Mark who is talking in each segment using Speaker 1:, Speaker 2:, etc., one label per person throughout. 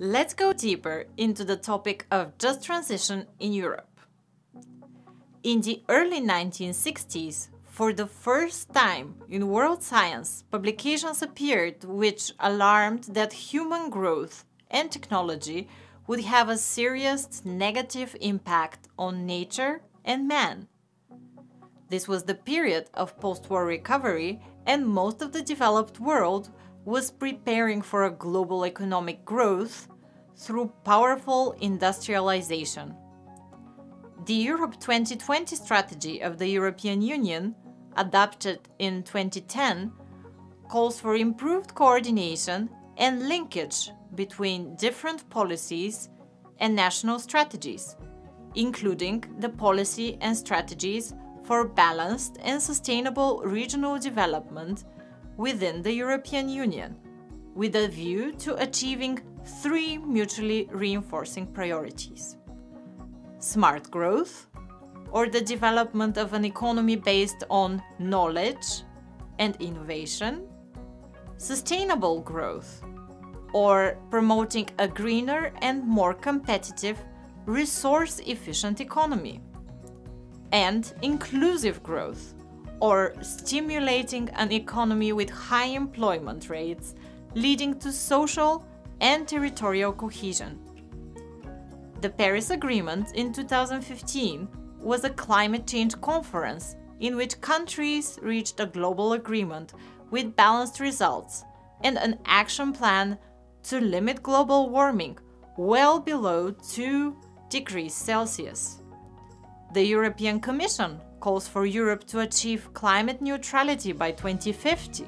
Speaker 1: Let's go deeper into the topic of just transition in Europe. In the early 1960s, for the first time in world science, publications appeared which alarmed that human growth and technology would have a serious negative impact on nature and man. This was the period of post-war recovery, and most of the developed world was preparing for a global economic growth through powerful industrialization. The Europe 2020 strategy of the European Union, adopted in 2010, calls for improved coordination and linkage between different policies and national strategies, including the policy and strategies for balanced and sustainable regional development within the European Union, with a view to achieving three mutually reinforcing priorities: smart growth, or the development of an economy based on knowledge and innovation; sustainable growth, or promoting a greener and more competitive, resource-efficient economy; and inclusive growth, or stimulating an economy with high employment rates, leading to social and territorial cohesion. The Paris Agreement in 2015 was a climate change conference in which countries reached a global agreement with balanced results and an action plan to limit global warming well below 2 degrees Celsius. The European Commission calls for Europe to achieve climate neutrality by 2050,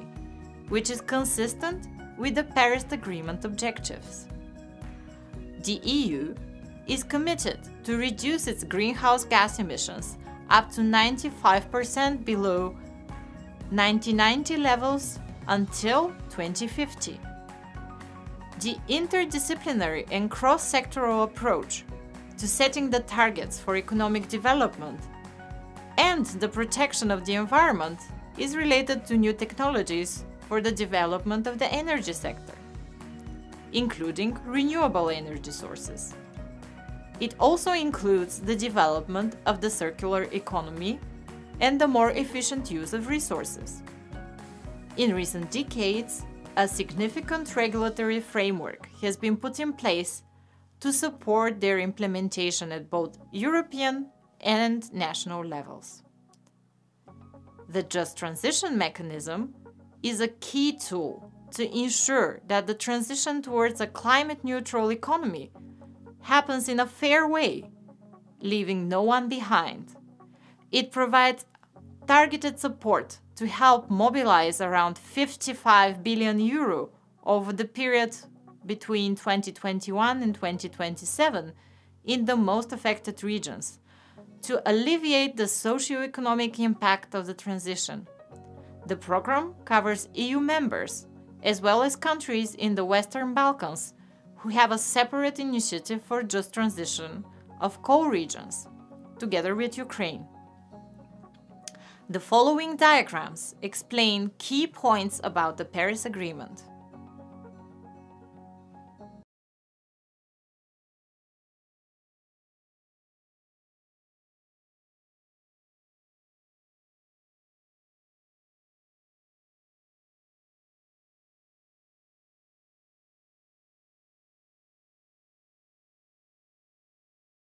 Speaker 1: which is consistent with the Paris Agreement objectives. The EU is committed to reduce its greenhouse gas emissions up to 95% below 1990 levels until 2050. The interdisciplinary and cross-sectoral approach to setting the targets for economic development and the protection of the environment is related to new technologies for the development of the energy sector, including renewable energy sources. It also includes the development of the circular economy and the more efficient use of resources. In recent decades, a significant regulatory framework has been put in place to support their implementation at both European and national levels. The Just Transition mechanism is a key tool to ensure that the transition towards a climate-neutral economy happens in a fair way, leaving no one behind. It provides targeted support to help mobilize around 55 billion euro over the period between 2021 and 2027 in the most affected regions to alleviate the socio-economic impact of the transition. The program covers EU members as well as countries in the Western Balkans who have a separate initiative for just transition of core regions, together with Ukraine. The following diagrams explain key points about the Paris Agreement.